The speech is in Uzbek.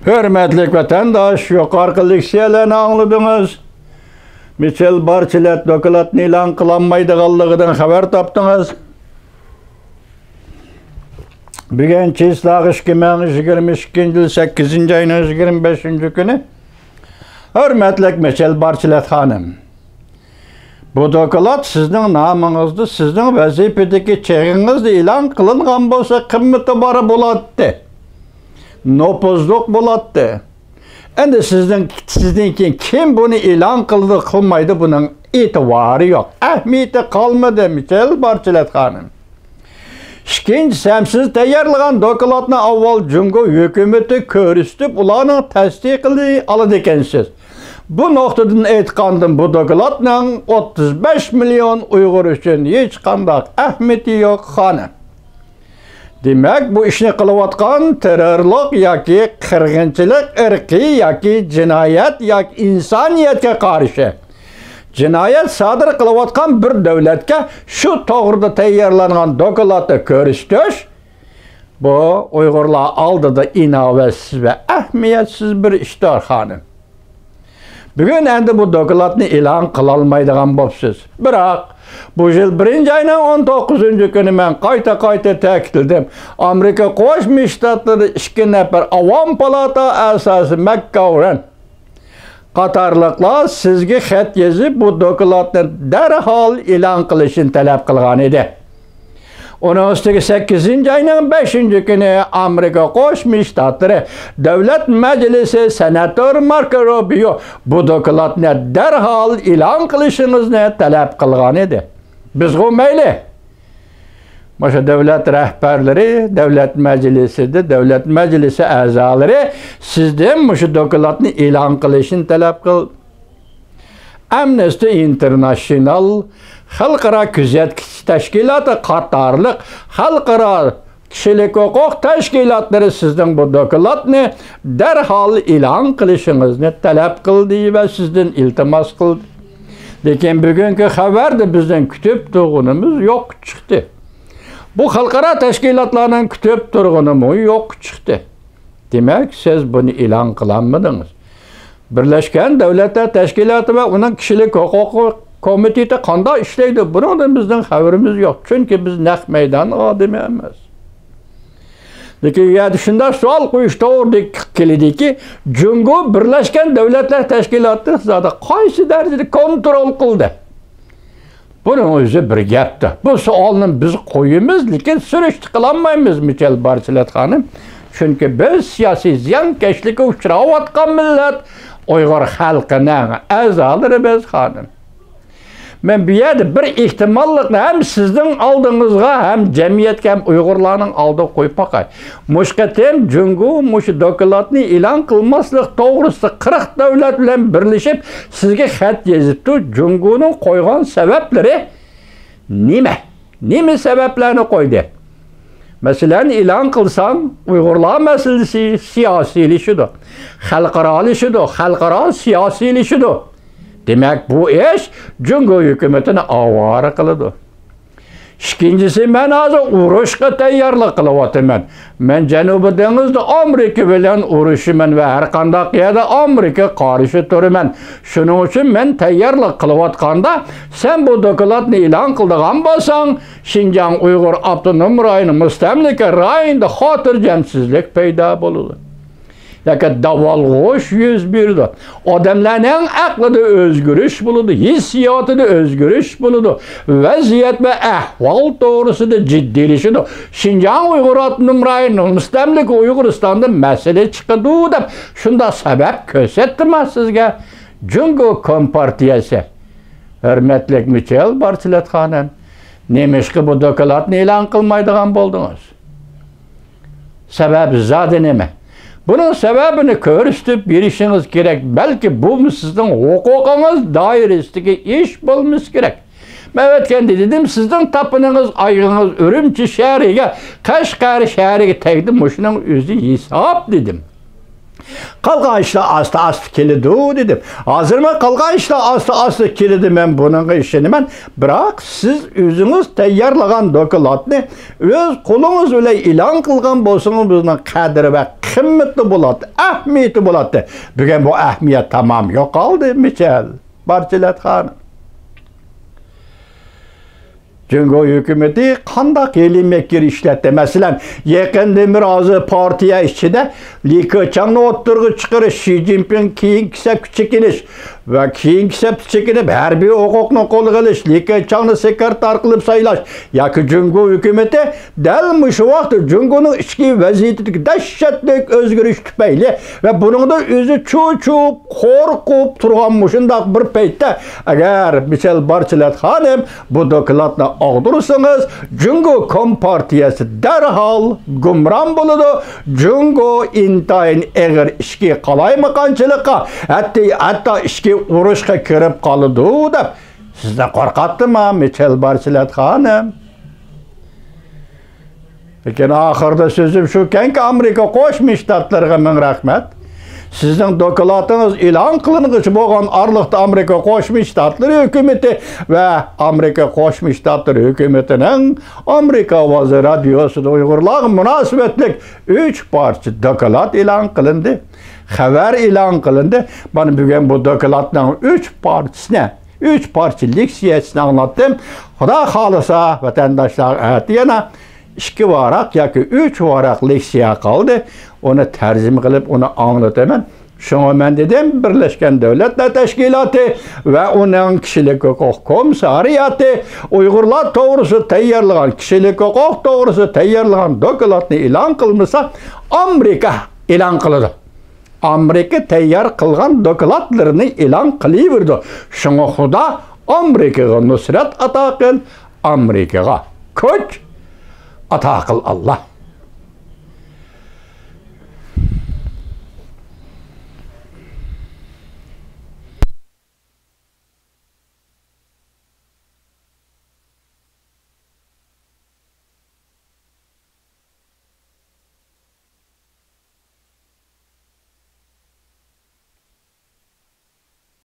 Hürmetlik vatandaş, yukarı leksiyelerini anladınız. Michel Bachelet dokladını ilan kılanmaydıqallıqıdan haber tapdınız. Bugün çislaq 2022 yıl 8. ayının 25. günü. Hürmetlik Michel Bachelet hanım. Bu doklad sizin namınızda, sizin vazifedeki çeğinizde ilan kılıngan bolsa kımmeti barı buladı. Nopuzluk buladı. Endi sizinki kim bunu ilan kıldı kılmaydı bunun itibarı yok. Ehmiyeti kalmadı Michel Bachelet hanım. İkinci siz tayarlagan dokladını avval Cumhur hükümeti körüstüp ulanın tasdikini alıdı ekensiz. Bu noktadan aytkandım bu dokladla 35 milyon Uygur üçün hiç kandak ehmiyeti yok hanım. Demek bu işini kılıvatkan terörlük yaki kırgınçılık, ırkı yaki cinayet yaki insaniyetke karşı. Cinayet sadır kılıvatkan bir devletke şu doğruda tayarlanan doklatı körüstüş. Bu Uygurlar aldı da inavetsiz ve ehmiyetsiz bir iştir hanım. Bugün endi bu dokladını ilan kılalmaydıgan bopsiz. Biroq bu yıl 1. ayının 19. günü ben qayta ta'kidledim. Amerika Qo'shma Shtatları 2 nafar Avam Palata a'zosi McGovern qatorliqlar sizga xat yozib bu dokladni darhol e'lon qilishni talab qilgan edi. Onun üstüge 8. ayının 5. günü Amerika Qo'shma Shtatları Davlat Majlisi Senatör Marco Rubio bu dokladni darhol e'lon qilishimizni talab qilgan edi. Biz bu mayli. Maşa devlet rehberleri, devlet meclisi a'zolari sizden bu dokladni e'lon qilishni talab qil. Amnesty International Xalqaro kuzatgich tashkiloti qatorliq xalqaro kishilik huquq tashkilotlari sizdan bu dokladni darhol e'lon qilishingizni talab qildi va sizdan iltimos qildi. Lekin bugungi xabarda bizdan kutib turganimiz yo'q chiqdi. Bu xalqaro tashkilotlarning kutib turgani yo'q chiqdi. Demak, siz buni e'lon qilolmadingiz. Birleşken Devletler Teşkilatı ve onun kişilik hukuku komiteti qanday ishlaydi? Bundan bizden haberimiz yok. Çünkü biz naq meydan adamı emas. Lekin ya shunda savol qo'yish to'g'ri keladiki, Cumhur Birleşken Devletler Teşkilatı zaten qaysi darajada kontrol qildi? Bunun o'zi bir gapdir. Bu savolni biz qo'yamiz, lekin surishti qilolmaymiz Michel Bachelet hanım. Çünkü biz siyasi ziyonkashlikka uchrayotgan millat Uygur xalqining a'zolari biz hanım. Ben bu yerda bir ihtimallikni hem sizin aldığınızga hem cemiyetke hem Uygurlarning aldığı koyup bakay. Muşkatem Cumhur muş dokladni e'lon qilmaslik to'g'risida 40 davlat bilan birlashib sizga xat yozibdi. Cumhurning qo'ygan sabablari nima sabablarni qo'ydi? Mesela e'lon qilsam Uygurlar meselesi siyosiylashidi, xalqarolashidi, xalqaro siyosiylashidi. Demek bu iş Cumhur hükümetini avara kılıdı. İkincisi ben hazır uğraşqa tayyorlik qilyapman. Men Janubiy dengizda Amerika bilan urushman ve her qanday yerda Amerika qarshi turaman. Shuning uchun men tayyorlik qilayotganda sen bu dokladni e'lon qildigan bo'lsang, Xinjiang Uyg'ur avtonom rayoni mustamlika rayonida xotirjamsizlik paydo bo'ladi. Yaka davalg'ush yuz berdi. Odamlarning aqlida o'zgarish bo'ladi, hissiyotida o'zgarish bo'ladi. Vaziyat va ahvol to'g'risida jiddiylashadi. Xinjiang Uyg'ur avtonom rayoni mustamlika Uyg'uristonda masala chiqadi deb shunda sabab ko'rsatdim sizga. Cumhur Kompartiyasi. Hurmatli Michel Bachelet xonim, nemishqa bu dokladni e'lon qilmaydigan bo'ldingiz? Sabab zodi nima? Bunun sebebini körüstüp birişiniz gerek. Belki bu sizin hukukunuz dairesindeki iş bulmuş gerek. Evet kendi dedim sizin tapınınız, ayınız Ürümçi şehriye, Kaşgar şehriye tegdim. Muşunun özü hesap dedim. Kalkan işte asta kilidi dedim. Hazır mı kalkan işte asta kilidi ben bunun işini ben. Bırak siz özünüz tayyorlagan dokladni öz kolunuz öyle ilan kılgan bolsunuz bizden kadri ve qimmatli bo'ladi, ahamiyati bo'ladi. Bugun bu ahamiyat tamam yo'qoldi, Michel Bachelet xonim. Jungo hukumati qandaq yelimekir ishlatdi. Masalan, yaqinda birozi partiya ichida Li Keqiangni o'ttirg'i chiqarish, Xi Jinping keyingi kuchikinish va keyingi kuchikinib harbiy huquqni qo'lga olish, Li Keqiangni sekretar qilib saylash yoki Jungo hukumati dal shu vaqtda Jungoning ichki vaziyatidagi dahshatli o'zgarish tufayli va buningda o'zi cho'chib, qo'rqib turgan shundaq bir paytda agar Michel Bachelet xonim bu dokladni og'dirsangiz, Jungo kompartiyasi darhol gumron bo'ladi. Jungo intayin eg'ir ishga qalaymaqanchilikqa, hatto ishga urushga kirib qoladi deb sizdan qo'rqatdimi Michel Bachelet xonim? Lekin oxirida so'zim shuki, Amerika Qo'shma Shtatlariga ming rahmat. Sizning dokladingiz e'lon qilingan bo'lgan arliqda Amerika Qo'shma Shtatlari hukumati va Amerika Qo'shma Shtatlari hukumatining Amerika ovozi radiosida Uyg'urlarga munosabatlik 3 parcha doklad e'lon qilindi. Xabar e'lon qilindi. Mana bugun bu dokladning 3 parchasini, 3 parcha leksiyasini anlatdim. Xudo xolisa vatandoshlar yana 2 varaq yoki 3 varaq leksiya qoldi. Onu tərcümə qilib onu anlataman. Şuna mən dedim, Birləşmiş Dövlətlər Təşkilatı və onun kişilik hüquq komissariyatı Uyğurlar doğrusu təyyarlanan, kişilik hüquq doğrusu təyyarlanan dokladını elan qılmasa, Amerika elan qılıdı. Amerika təyyar qılğan dokladlarını elan qılıverdi. Şuna Xuda Amerikaga nusrat ata qil, Amerikaga kuch ata qil Allah.